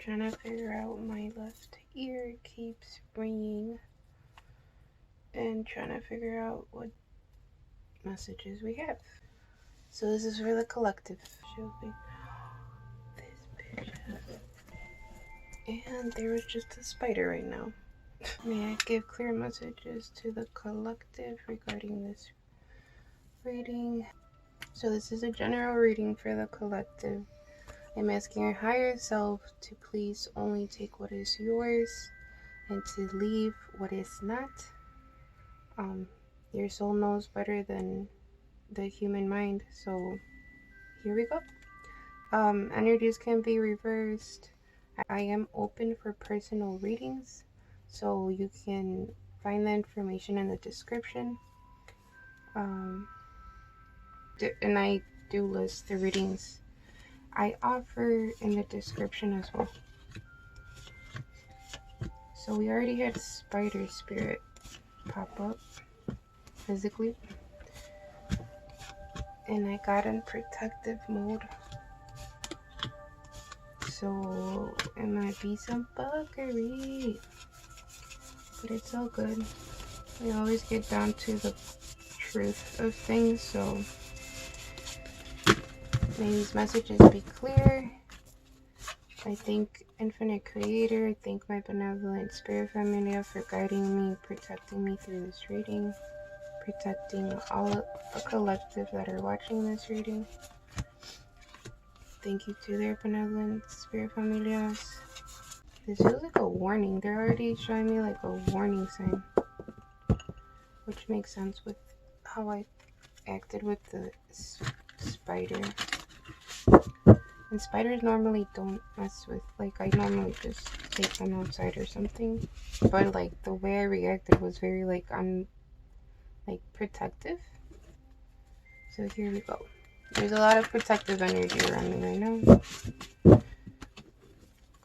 trying to figure out my left ear keeps ringing and trying to figure out what messages we have. So this is for the collective. This bitch. And there was just a spider right now. May I give clear messages to the collective regarding this reading? So this is a general reading for the collective. I'm asking your higher self to please only take what is yours and to leave what is not. Your soul knows better than the human mind, so here we go. Energies can be reversed. I am open for personal readings, so you can find the information in the description. And I do list the readings I offer in the description as well. So we already had Spider Spirit pop up physically, and I got in protective mode, so it might be some fuckery, but it's all good. We always get down to the truth of things, so may these messages be clear. I thank Infinite Creator, I thank my benevolent spirit familia for guiding me, protecting me through this reading, protecting all the collective that are watching this reading. Thank you to their benevolent spirit familias. This feels like a warning. They're already showing me like a warning sign, which makes sense with how I acted with the spider. And spiders normally don't mess with, like, I normally just take them outside or something. But like the way I reacted was very like protective. So here we go. There's a lot of protective energy around me right now.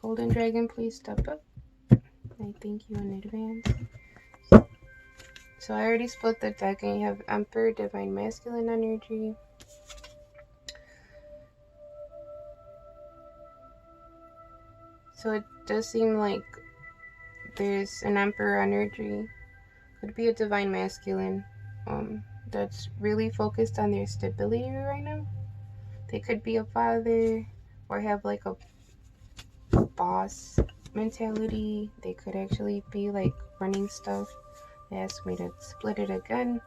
Golden Dragon, please step up. I thank you in advance. So I already split the deck, and you have Emperor, Divine Masculine energy. So it does seem like there's an Emperor energy. Could be a Divine Masculine that's really focused on their stability right now. They could be a father or have like a boss mentality. They could actually be like running stuff. They asked me to split it again.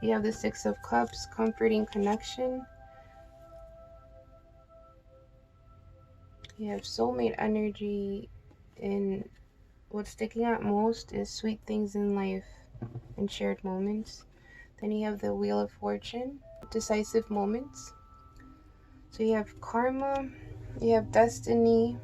You have the Six of Cups, comforting connection. You have soulmate energy, and what's sticking out most is sweet things in life and shared moments. Then you have the Wheel of Fortune, decisive moments. So you have karma, you have destiny,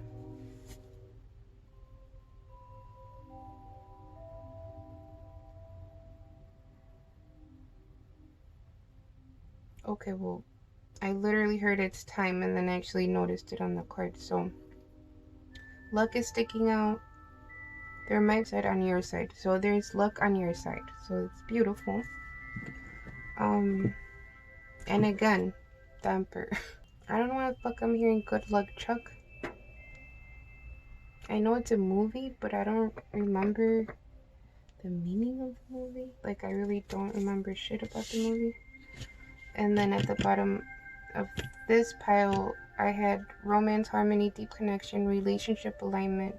okay, well, I literally heard it's time and then actually noticed it on the card. So luck is sticking out. There might be on your side, so there's luck on your side, so it's beautiful. And again, the Emperor. I don't know why the fuck I'm hearing good luck, Chuck. I know it's a movie, but I don't remember the meaning of the movie. Like, I really don't remember shit about the movie. And then at the bottom of this pile, I had romance, harmony, deep connection, relationship alignment.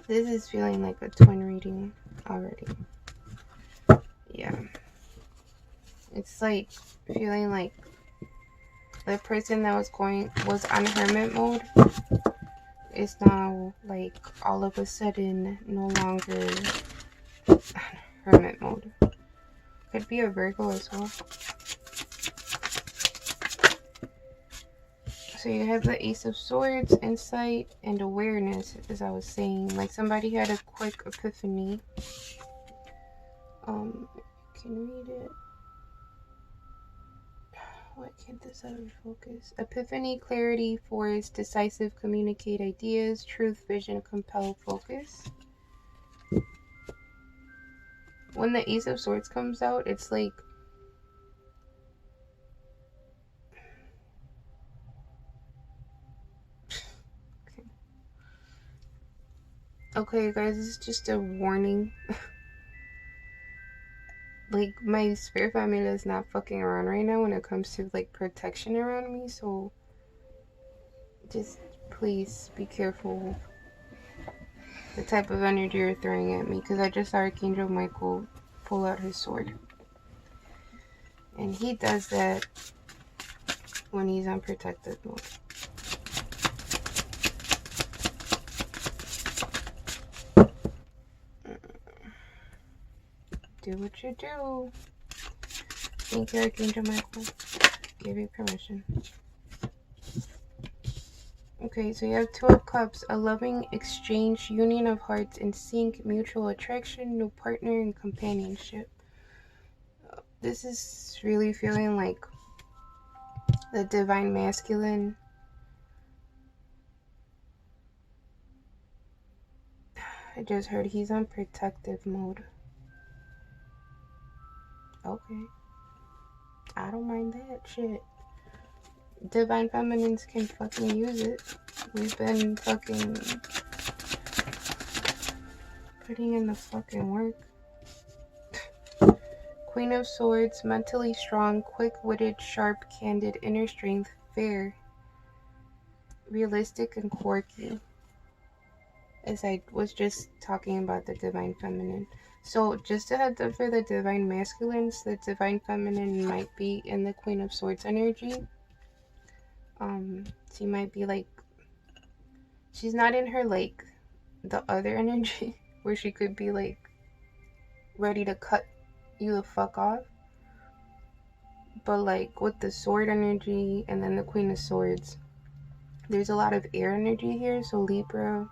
This is feeling like a twin reading already. Yeah. It's like feeling like the person that was on hermit mode is now like all of a sudden no longer on hermit mode. Could be a Virgo as well. So you have the Ace of Swords, insight, and awareness, as I was saying. Like somebody had a quick epiphany. Can read it. Why can't this ever focus? Epiphany, clarity, force, decisive, communicate ideas, truth, vision, compel, focus. When the Ace of Swords comes out, it's like Okay, guys, this is just a warning. Like, my spirit family is not fucking around right now when it comes to, like, protection around me, so just please be careful the type of energy you're throwing at me, because I just saw Archangel Michael pull out his sword. And he does that when he's on protective mode. Do what you do. Thank you, Archangel Michael. Give you permission. Okay, so you have Two of Cups, a loving exchange, union of hearts in sync, mutual attraction, new partner, and companionship. This is really feeling like the divine masculine. I just heard he's on protective mode. Okay. I don't mind that shit. Divine feminines can fucking use it. We've been fucking putting in the fucking work. Queen of Swords, mentally strong, quick-witted, sharp, candid, inner strength, fair, realistic, and quirky. As I was just talking about the divine feminine. So just a heads up for the divine masculines, the divine feminine might be in the Queen of Swords energy. She might be like, she's not in her like the other energy where she could be like ready to cut you the fuck off. But like with the sword energy and then the Queen of Swords, there's a lot of air energy here. So Libra,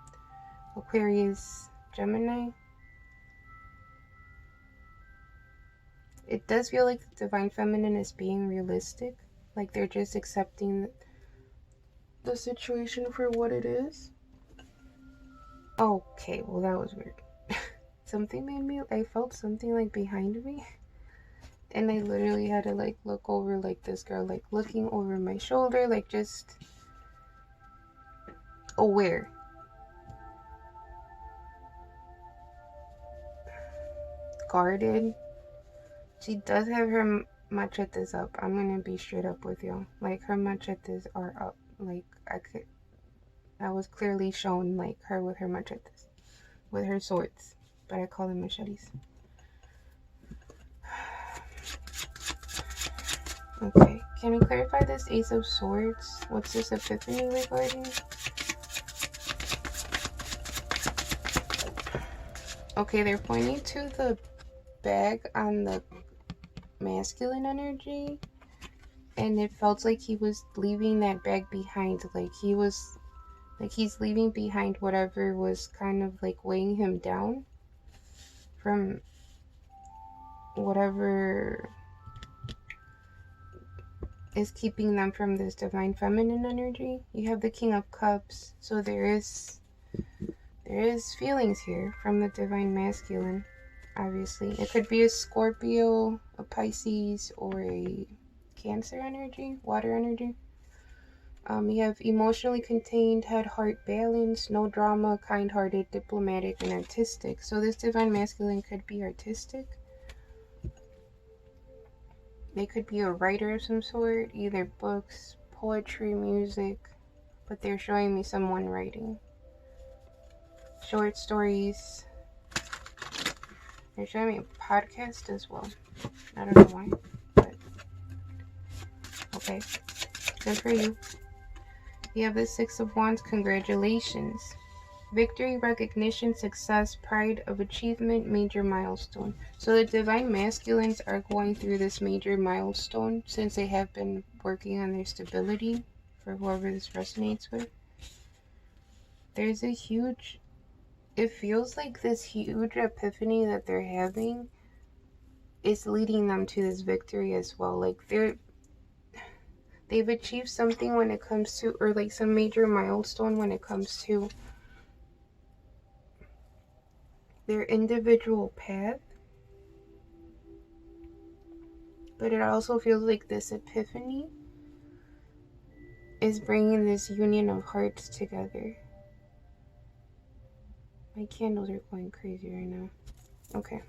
Aquarius, Gemini. It does feel like the divine feminine is being realistic. Like they're just accepting the situation for what it is. Okay, well that was weird. Something made me, I felt something like behind me. And I literally had to like look over, like this girl like looking over my shoulder, like just aware. Guarded. She does have her machetes up. I'm gonna be straight up with y'all. Like her machetes are up. Like I was clearly shown like her with her machetes, with her swords, but I call them machetes. Okay, can we clarify this Ace of Swords? What's this epiphany regarding? Okay, they're pointing to the bag on the masculine energy, and it felt like he was leaving that bag behind. Like he's leaving behind whatever was kind of like weighing him down from whatever is keeping them from this divine feminine energy. You have the King of Cups, so there is feelings here from the divine masculine. Obviously, it could be a Scorpio, a Pisces, or a Cancer energy, water energy. You have emotionally contained, head, heart, balance, no drama, kind-hearted, diplomatic, and artistic. So this divine masculine could be artistic. They could be a writer of some sort, either books, poetry, music, but they're showing me someone writing. Short stories. They're showing me a podcast as well. I don't know why, but okay. Good for you. You have the Six of Wands. Congratulations. Victory, recognition, success, pride of achievement, major milestone. So the divine masculines are going through this major milestone since they have been working on their stability, for whoever this resonates with. There's a huge, it feels like this huge epiphany that they're having is leading them to this victory as well. Like they've achieved something when it comes to, or like some major milestone when it comes to their individual path. But it also feels like this epiphany is bringing this union of hearts together. My candles are going crazy right now. Okay.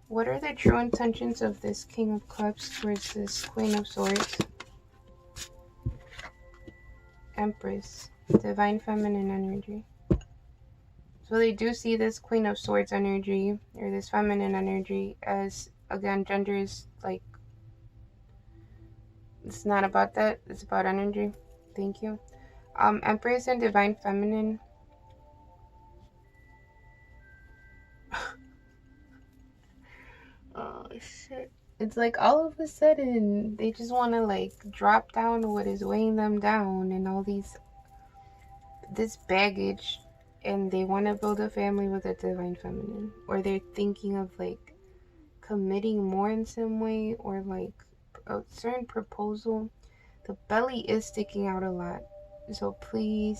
What are the true intentions of this King of Cups towards this Queen of Swords? Empress. Divine Feminine energy. So they do see this Queen of Swords energy, or this feminine energy, as, again, gender is like, it's not about that, it's about energy. Thank you. Empress and Divine Feminine. Oh, shit. It's like all of a sudden, they just want to like drop down what is weighing them down and all this baggage, and they want to build a family with a Divine Feminine. Or they're thinking of like committing more in some way, or like a certain proposal. The belly is sticking out a lot, so please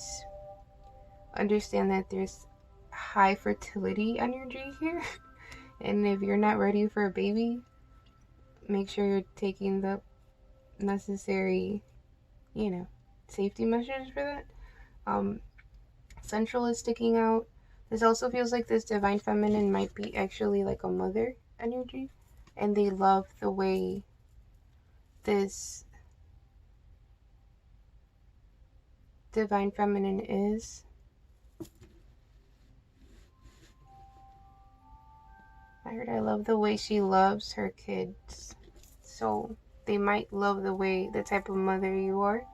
understand that there's high fertility energy here. And if you're not ready for a baby, make sure you're taking the necessary, safety measures for that. Central is sticking out. This also feels like this Divine Feminine might be actually like a mother energy, and they love the way this Divine Feminine is. I love the way she loves her kids. So they might love the type of mother you are.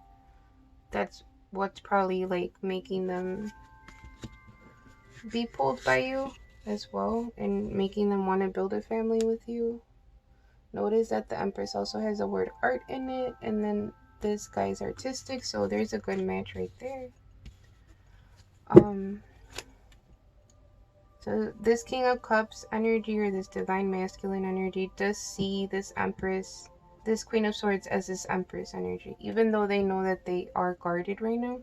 That's what's probably like making them be pulled by you as well, and making them want to build a family with you. Notice that the Empress also has the word art in it, and then this guy's artistic, so there's a good match right there. So this King of Cups energy, or this Divine Masculine energy, does see this Empress, this Queen of Swords, as this Empress energy, even though they know that they are guarded right now.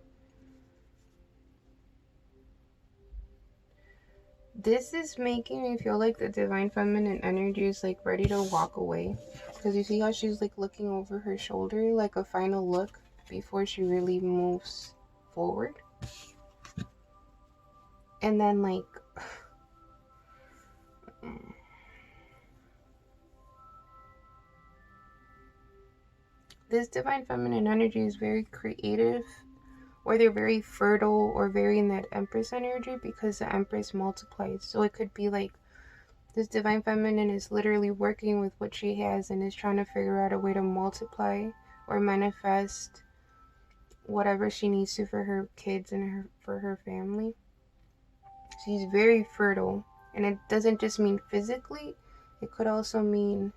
This is making me feel like the Divine Feminine energy is like ready to walk away. Because you see how she's like looking over her shoulder, like a final look before she really moves forward. And then like this Divine Feminine energy is very creative, or they're very fertile, or very in that Empress energy, because the Empress multiplies. So it could be like this Divine Feminine is literally working with what she has and is trying to figure out a way to multiply or manifest whatever she needs to for her kids and for her family. She's very fertile, and it doesn't just mean physically, it could also mean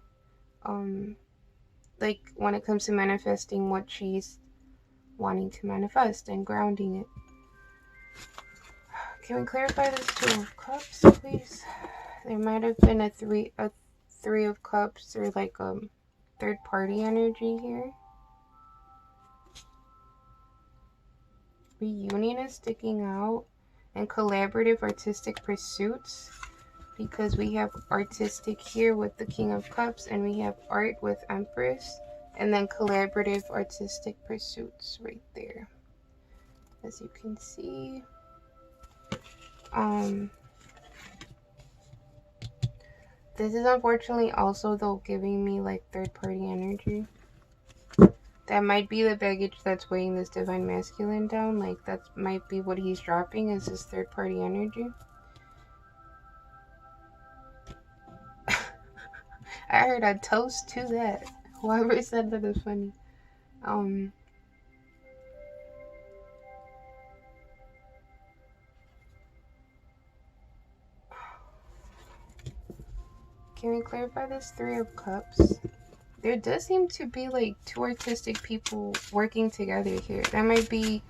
like when it comes to manifesting what she's wanting to manifest and grounding it. Can we clarify this Two of Cups, please? There might have been a three of Cups, or like third party energy here. Reunion is sticking out, and collaborative artistic pursuits, because we have artistic here with the King of Cups, and we have art with Empress, and then collaborative artistic pursuits right there, as you can see. This is unfortunately also though giving me like third party energy. That might be the baggage that's weighing this Divine Masculine down. Like that might be what he's dropping, is this third party energy. I heard a toast to that. Whoever said that is funny. Can we clarify this Three of Cups? There does seem to be like two artistic people working together here. That might be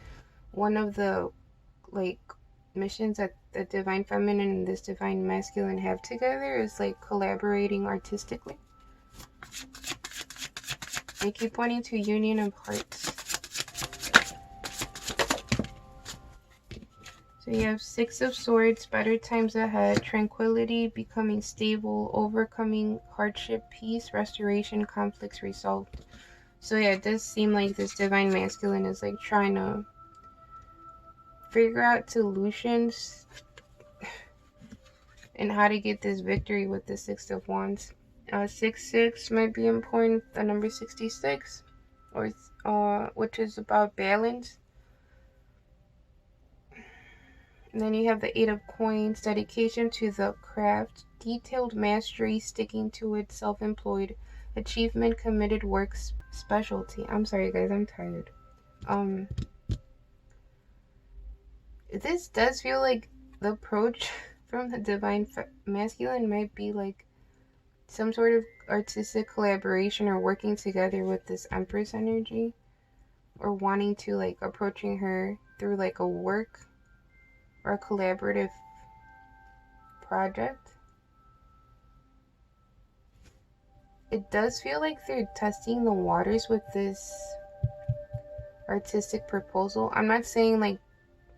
one of the like missions that the Divine Feminine and this Divine Masculine have together, is like collaborating artistically. I keep pointing to Union of Hearts. So you have Six of Swords, better times ahead, tranquility, becoming stable, overcoming hardship, peace, restoration, conflicts resolved. So yeah, it does seem like this Divine Masculine is like trying to figure out solutions and how to get this victory with the Six of Wands. 6 might be important, the number 66, or which is about balance. And then you have the 8 of Coins, dedication to the craft, detailed mastery, sticking to it, self-employed, achievement, committed work, specialty. I'm sorry guys, I'm tired. This does feel like the approach from the Divine Masculine might be like some sort of artistic collaboration or working together with this Empress energy, or wanting to like approaching her through like a work or a collaborative project. It does feel like they're testing the waters with this artistic proposal. I'm not saying like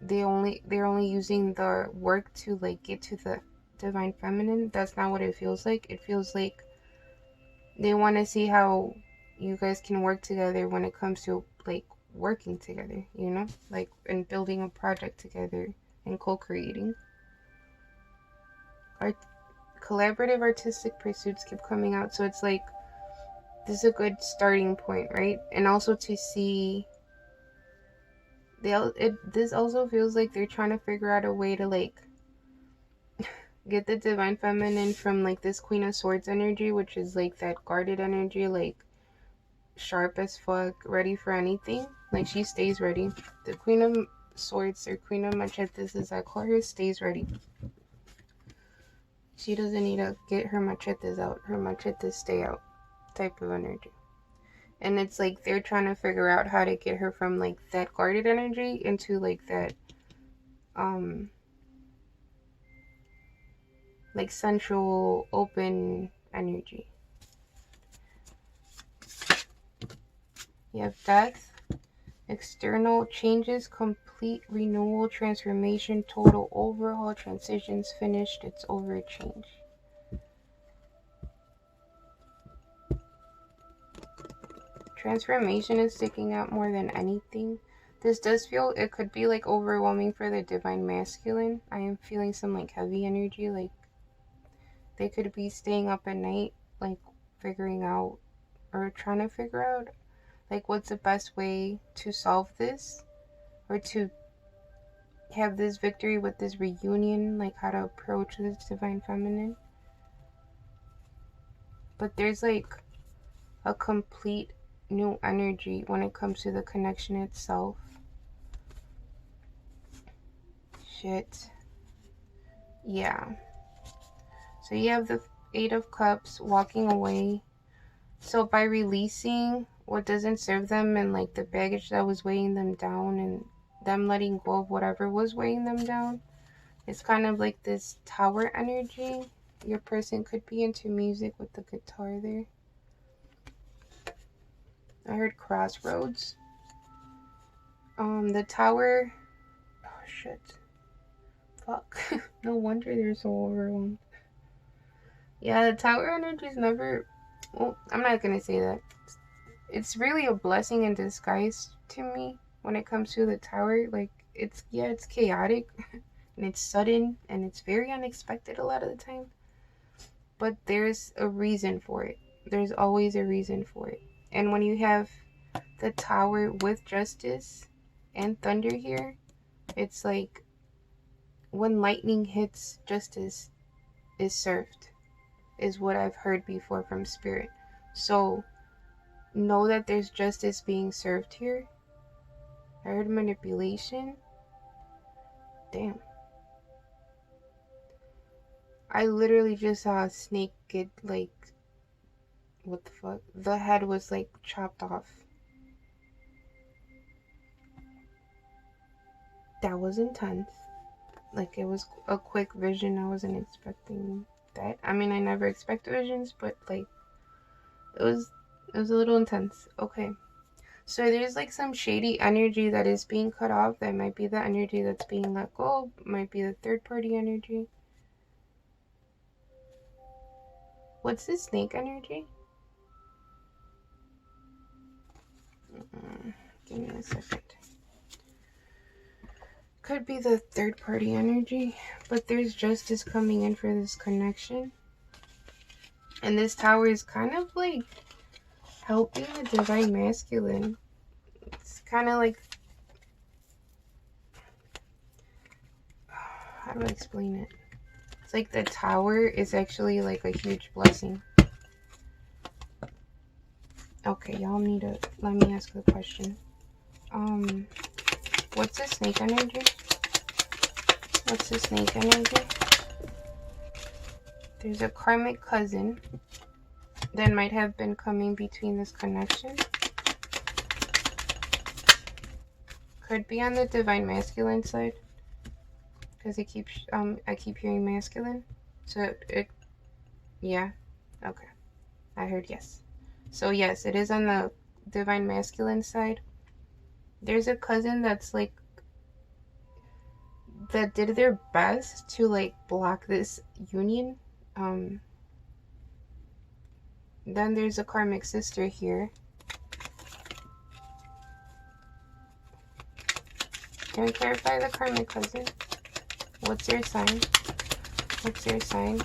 they're only using the work to like get to the Divine Feminine. That's not what it feels like. It feels like they want to see how you guys can work together when it comes to like working together, you know, like and building a project together and co-creating. Collaborative artistic pursuits keep coming out, so it's like this is a good starting point, right? And also to see this also feels like they're trying to figure out a way to like get the Divine Feminine from like this Queen of Swords energy, which is like that guarded energy, like sharp as fuck, ready for anything. Like she stays ready. The Queen of Swords or Queen of Machetes, as I call her, stays ready. She doesn't need to get her machetes out. Her machetes stay out type of energy. And it's like they're trying to figure out how to get her from like that guarded energy into like that like sensual open energy. You have Death, external changes, complete renewal, transformation, total overhaul, transitions finished, it's over, change. Transformation is sticking out more than anything. This does feel, it could be like overwhelming for the Divine Masculine. I am feeling some like heavy energy, like they could be staying up at night, like figuring out or trying to figure out like what's the best way to solve this or to have this victory with this reunion, like how to approach this Divine Feminine. But there's like a complete new energy when it comes to the connection itself. Shit. Yeah. So you have the 8 of Cups, walking away. So by releasing what doesn't serve them and like the baggage that was weighing them down and them letting go of whatever was weighing them down, it's kind of like this tower energy. Your person could be into music with the guitar there. I heard crossroads. The tower. Oh shit. Fuck. No wonder they're so overwhelmed. Yeah, the tower energy is never. Well, I'm not gonna say that. It's really a blessing in disguise to me when it comes to the tower. Like it's chaotic and it's sudden and it's very unexpected a lot of the time. But there's a reason for it. There's always a reason for it. And when you have the tower with justice and thunder here, it's like when lightning hits, justice is served, is what I've heard before from Spirit. So know that there's justice being served here. I heard manipulation. Damn. I literally just saw a snake get like, what the fuck? The head was like chopped off. That was intense. Like it was a quick vision. I wasn't expecting that. I mean, I never expect visions, but like it was a little intense. Okay. So there's like some shady energy that is being cut off. That might be the energy that's being let go. Might be the third party energy. What's the snake energy? Give me a second. Could be the third party energy, but there's justice coming in for this connection. And this tower is kind of like helping the divine masculine. It's kind of like, how do I explain it? It's like the tower is actually like a huge blessing. Okay, y'all need to let me ask the question. What's the snake energy? What's the snake energy? There's a karmic cousin that might have been coming between this connection. Could be on the divine masculine side, because it keeps I keep hearing masculine. So it yeah, okay. I heard yes. So yes, it is on the divine masculine side. There's a cousin that's like that did their best to like block this union. Then there's a karmic sister here. Can we clarify the karmic cousin? What's your sign? What's your sign?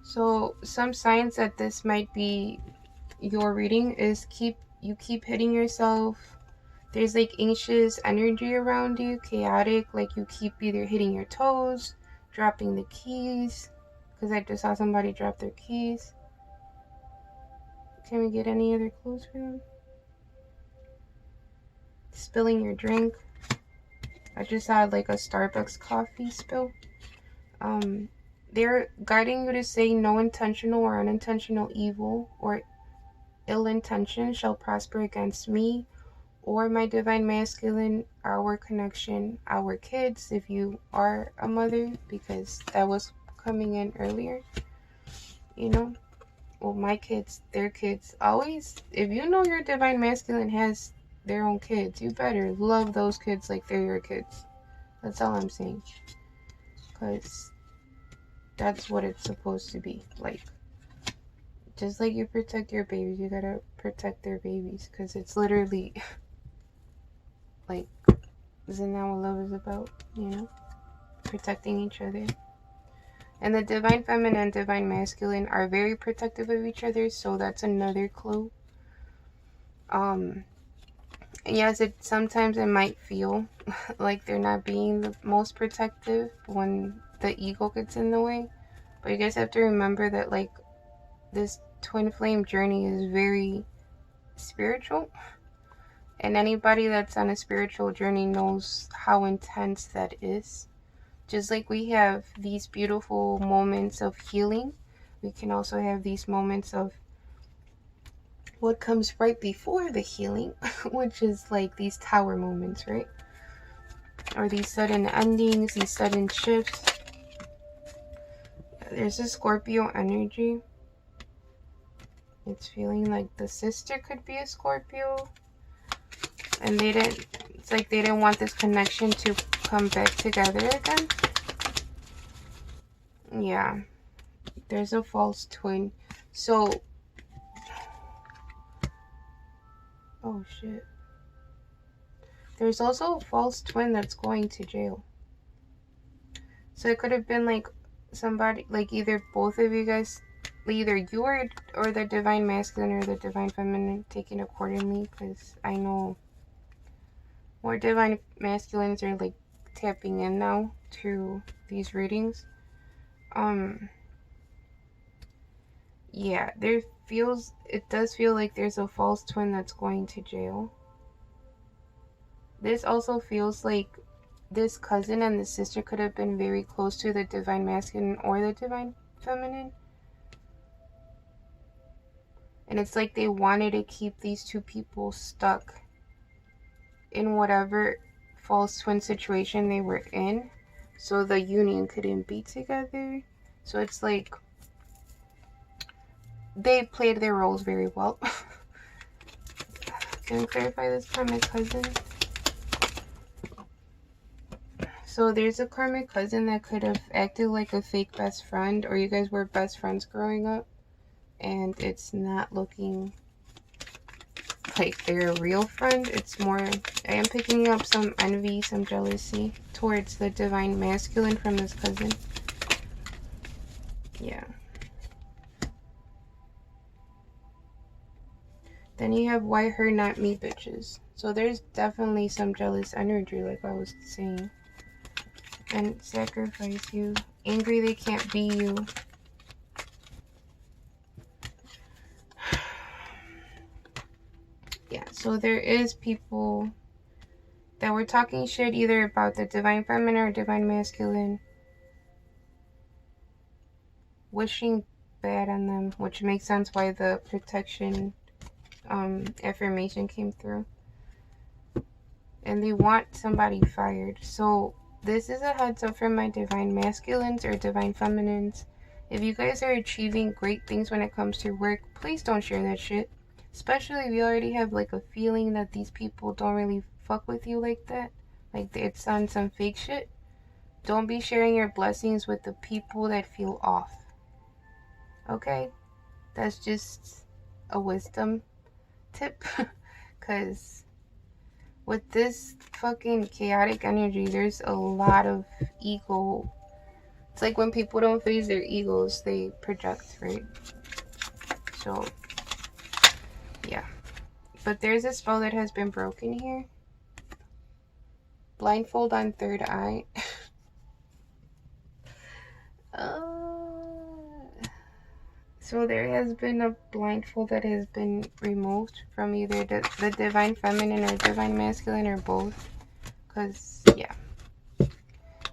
So some signs that this might be your reading is you keep hitting yourself. There's like anxious energy around you, chaotic, like you keep either hitting your toes, dropping the keys, because I just saw somebody drop their keys. Can we get any other clues for them? Spilling your drink. I just saw like a Starbucks coffee spill. They're guiding you to say no intentional or unintentional evil or ill intention shall prosper against me or my divine masculine, our connection, our kids, if you are a mother, because that was coming in earlier, you know. Well, my kids, their kids. Always, if you know your divine masculine has their own kids, you better love those kids like they're your kids. That's all I'm saying, because that's what it's supposed to be like. Just like you protect your babies, you gotta protect their babies, because it's literally like, isn't that what love is about? You know, protecting each other. And the divine feminine and divine masculine are very protective of each other, so that's another clue. Yes, sometimes it might feel like they're not being the most protective when the ego gets in the way, but you guys have to remember that like this twin flame journey is very spiritual, and anybody that's on a spiritual journey knows how intense that is. Just like we have these beautiful moments of healing, we can also have these moments of what comes right before the healing, which is like these tower moments, right? Or these sudden endings, these sudden shifts. There's a Scorpio energy. It's feeling like the sister could be a Scorpio, and it's like they didn't want this connection to come back together again. Yeah, there's a false twin. So, oh shit. There's also a false twin that's going to jail. So it could have been like somebody, like either both of you guys, either you or the divine masculine or the divine feminine, taken accordingly, because I know more divine masculines are like tapping in now to these readings. Yeah, it does feel like there's a false twin that's going to jail. This also feels like this cousin and the sister could have been very close to the divine masculine or the divine feminine. And it's like they wanted to keep these two people stuck in whatever false twin situation they were in, so the union couldn't be together. So it's like they played their roles very well. Can we clarify this karmic cousin? So there's a karmic cousin that could have acted like a fake best friend, or you guys were best friends growing up, and it's not looking like they're a real friend. It's more, I am picking up some envy, some jealousy towards the divine masculine from this cousin. Yeah. Then you have why her not me bitches. So there's definitely some jealous energy, like I was saying. And sacrifice you. Angry they can't be you. Yeah, so there is people that were talking shit either about the divine feminine or divine masculine, wishing bad on them, which makes sense why the protection affirmation came through. And they want somebody fired. So this is a heads up for my divine masculines or divine feminines. If you guys are achieving great things when it comes to work, please don't share that shit. Especially if you already have like a feeling that these people don't really fuck with you like that. Like it's on some fake shit. Don't be sharing your blessings with the people that feel off. Okay? That's just a wisdom tip. Because with this fucking chaotic energy, there's a lot of ego. It's like when people don't face their egos, they project, right? So, yeah. But there's a spell that has been broken here. Blindfold on third eye. So there has been a blindfold that has been removed from either the divine feminine or divine masculine or both. Because, yeah.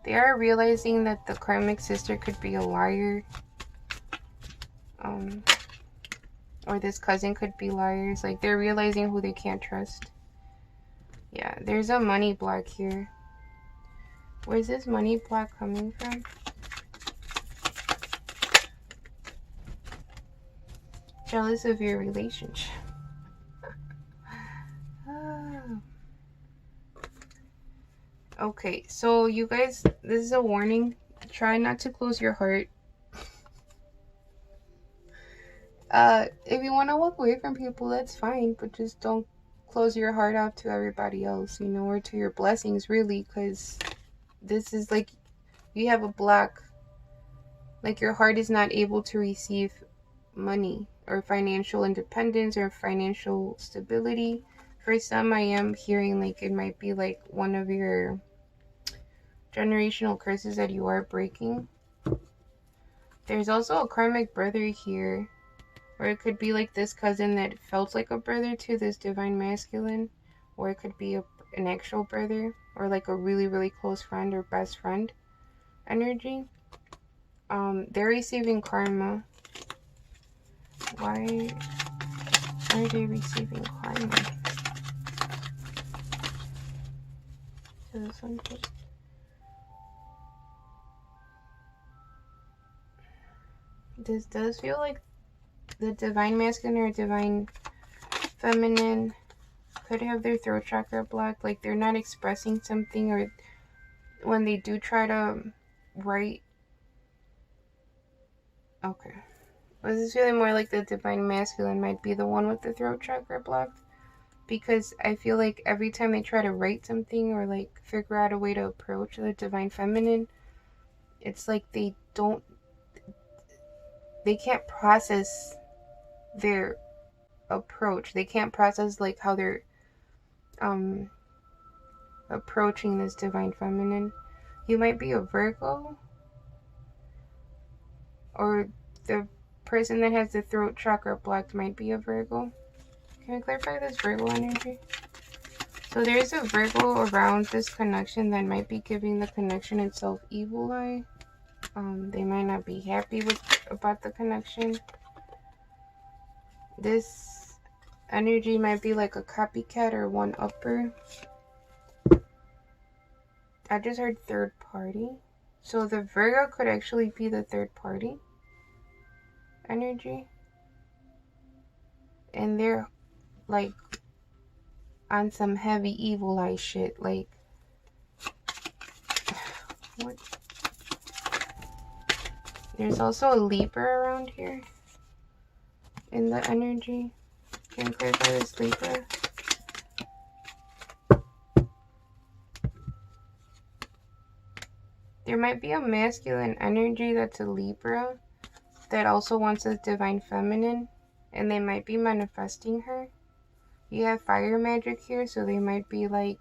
They are realizing that the karmic sister could be a liar. Or this cousin could be liars. Like, they're realizing who they can't trust. Yeah, there's a money block here. Where's this money block coming from? Jealous of your relationship. Okay, so you guys, this is a warning. Try not to close your heart. If you want to walk away from people, that's fine, but just don't close your heart out to everybody else, you know, or to your blessings, really, because this is like, you have a block. Like, your heart is not able to receive money or financial independence or financial stability. For some, I am hearing like it might be like one of your generational curses that you are breaking. There's also a karmic brother here, or it could be like this cousin that felt like a brother to this divine masculine, or it could be an actual brother, or like a really, really close friend or best friend energy. They're receiving karma. Why are they receiving karma? So this one just... This does feel like the divine masculine or divine feminine could have their throat chakra blocked. Like they're not expressing something, or when they do try to write. Okay. This is feeling more like the divine masculine might be the one with the throat chakra blocked. Because I feel like every time they try to write something or like figure out a way to approach the divine feminine, it's like they can't process their approach. They can't process like how they're approaching this divine feminine. You might be a Virgo, or the person that has the throat chakra blocked might be a Virgo. Can we clarify this Virgo energy? So there's a Virgo around this connection that might be giving the connection itself evil eye. They might not be happy about the connection. This energy might be like a copycat or one upper. I just heard third party. So the Virgo could actually be the third party energy. And they're like on some heavy evil eye shit. Like, what? There's also a Libra around here in the energy. Can you clarify this, Libra? There might be a masculine energy that's a Libra that also wants a divine feminine, and they might be manifesting her. You have fire magic here, so they might be like,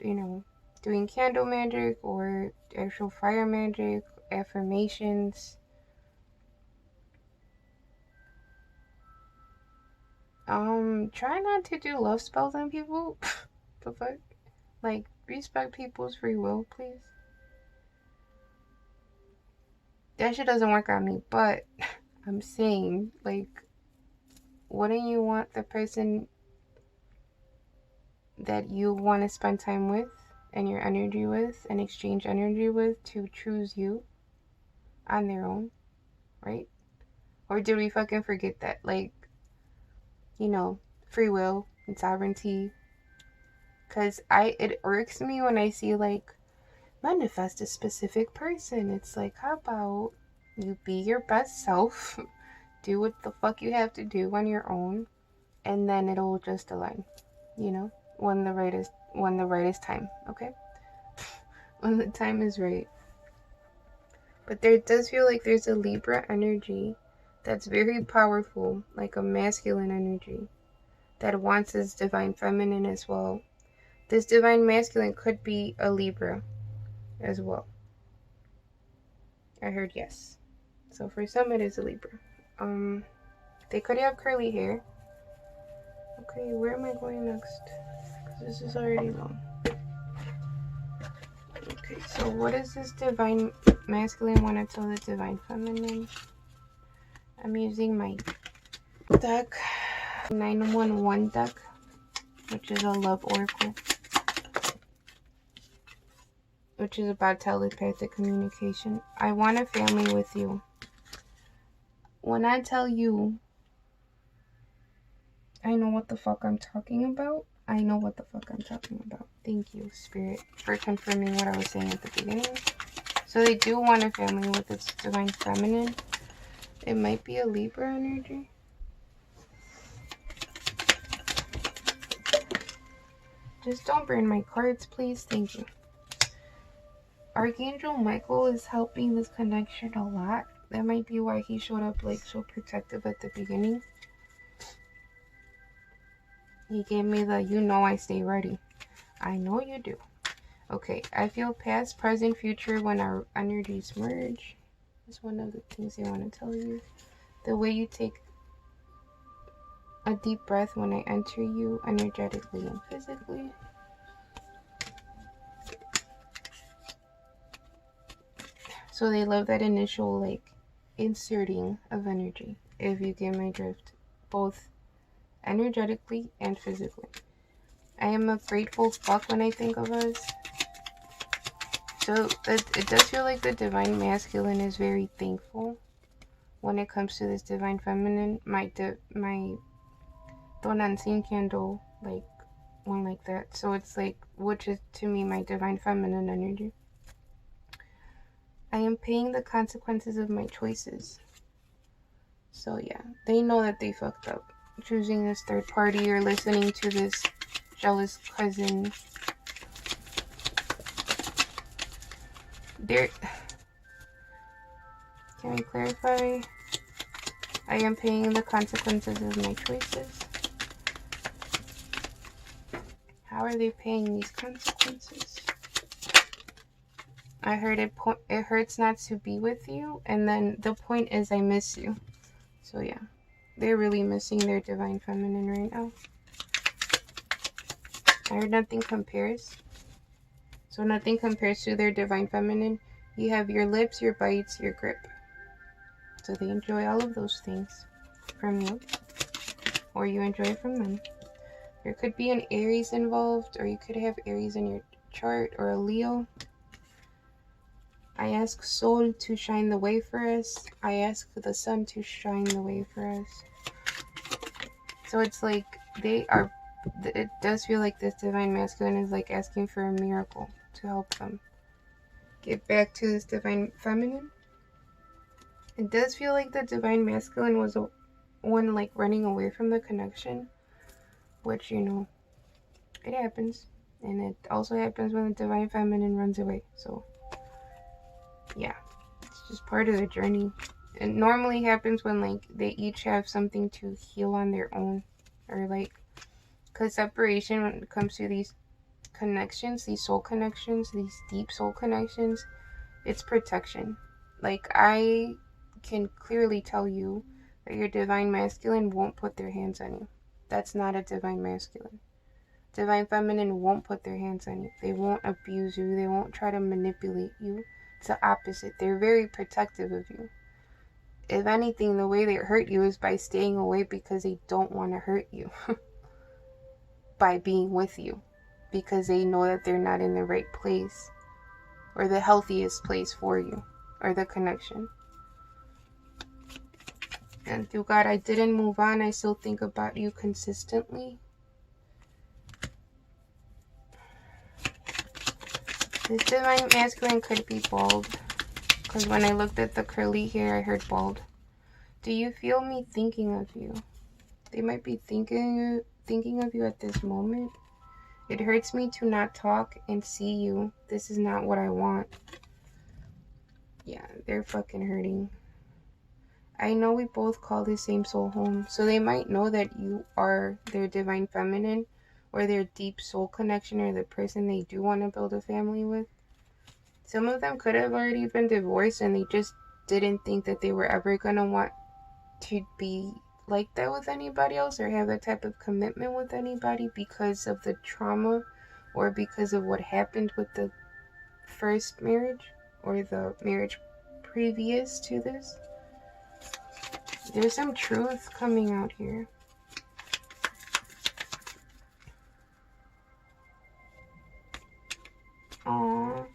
you know, doing candle magic or actual fire magic, affirmations. Try not to do love spells on people. The fuck? Like, respect people's free will, please. That shit doesn't work on me, but I'm saying, like, wouldn't you want the person that you want to spend time with and your energy with and exchange energy with to choose you on their own, right? Or did we fucking forget that? Like, you know, free will and sovereignty. Because it irks me when I see, like, manifest a specific person. It's like, how about you be your best self, do what the fuck you have to do on your own, and then it'll just align, you know, when the right is time, okay? When the time is right. But there does feel like there's a Libra energy that's very powerful, like a masculine energy, that wants this divine feminine as well. This divine masculine could be a Libra as well. I heard yes. So for some it is a Libra. They could have curly hair. Okay, where am I going next? Because this is already long. Okay, so what does this divine masculine want to tell the divine feminine? I'm using my deck, 911 deck, which is a love oracle, which is about telepathic communication. I want a family with you. When I tell you I know what the fuck I'm talking about, I know what the fuck I'm talking about. Thank you, Spirit, for confirming what I was saying at the beginning. So they do want a family with its divine feminine. It might be a Libra energy. Just don't burn my cards, please. Thank you. Archangel Michael is helping this connection a lot. That might be why he showed up like so protective at the beginning. He gave me the, you know, I stay ready. I know you do. Okay, I feel past, present, future when our energies merge. That's one of the things I want to tell you. The way you take a deep breath when I enter you, energetically and physically. So they love that initial, like, inserting of energy, if you get my drift, both energetically and physically. I am a grateful fuck when I think of us. So it does feel like the divine masculine is very thankful when it comes to this divine feminine. My Donancin candle, like one like that. So it's like, which is to me my divine feminine energy. I am paying the consequences of my choices. So yeah, they know that they fucked up choosing this third party or listening to this jealous cousin. Can I clarify? I am paying the consequences of my choices. How are they paying these consequences? I heard it hurts not to be with you, and then the point is I miss you. So yeah, they're really missing their divine feminine right now. I heard nothing compares. So nothing compares to their divine feminine. You have your lips, your bites, your grip. So they enjoy all of those things from you, or you enjoy from them. There could be an Aries involved, or you could have Aries in your chart, or a Leo. I ask Sol to shine the way for us. I ask the sun to shine the way for us. So it's like it does feel like this divine masculine is like asking for a miracle to help them get back to this divine feminine. It does feel like the divine masculine was when like running away from the connection, which, you know, it happens. And it also happens when the divine feminine runs away. So yeah, it's just part of the journey. It normally happens when like they each have something to heal on their own, or like, because separation, when it comes to these connections, these soul connections, these deep soul connections, it's protection. Like, I can clearly tell you that your divine masculine won't put their hands on you. That's not a divine masculine. Divine feminine won't put their hands on you. They won't abuse you. They won't try to manipulate you. It's the opposite. They're very protective of you. If anything, the way they hurt you is by staying away because they don't want to hurt you. By being with you. Because they know that they're not in the right place. Or the healthiest place for you. Or the connection. And through God, I didn't move on. I still think about you consistently. This divine masculine could be bald. Because when I looked at the curly hair, I heard bald. Do you feel me thinking of you? They might be thinking of you at this moment. It hurts me to not talk and see you. This is not what I want. Yeah, they're fucking hurting. I know we both call the same soul home. So they might know that you are their divine feminine, or their deep soul connection, or the person they do want to build a family with. Some of them could have already been divorced and they just didn't think that they were ever going to want to be like that with anybody else, or have that type of commitment with anybody because of the trauma, or because of what happened with the first marriage, or the marriage previous to this. There's some truth coming out here. Aww.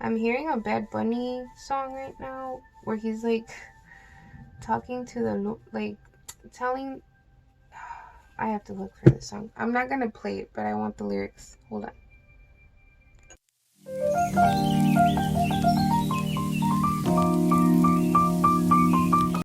I'm hearing a Bad Bunny song right now where he's like talking to the, like, telling, I have to look for the song. I'm not gonna play it, but I want the lyrics. Hold on.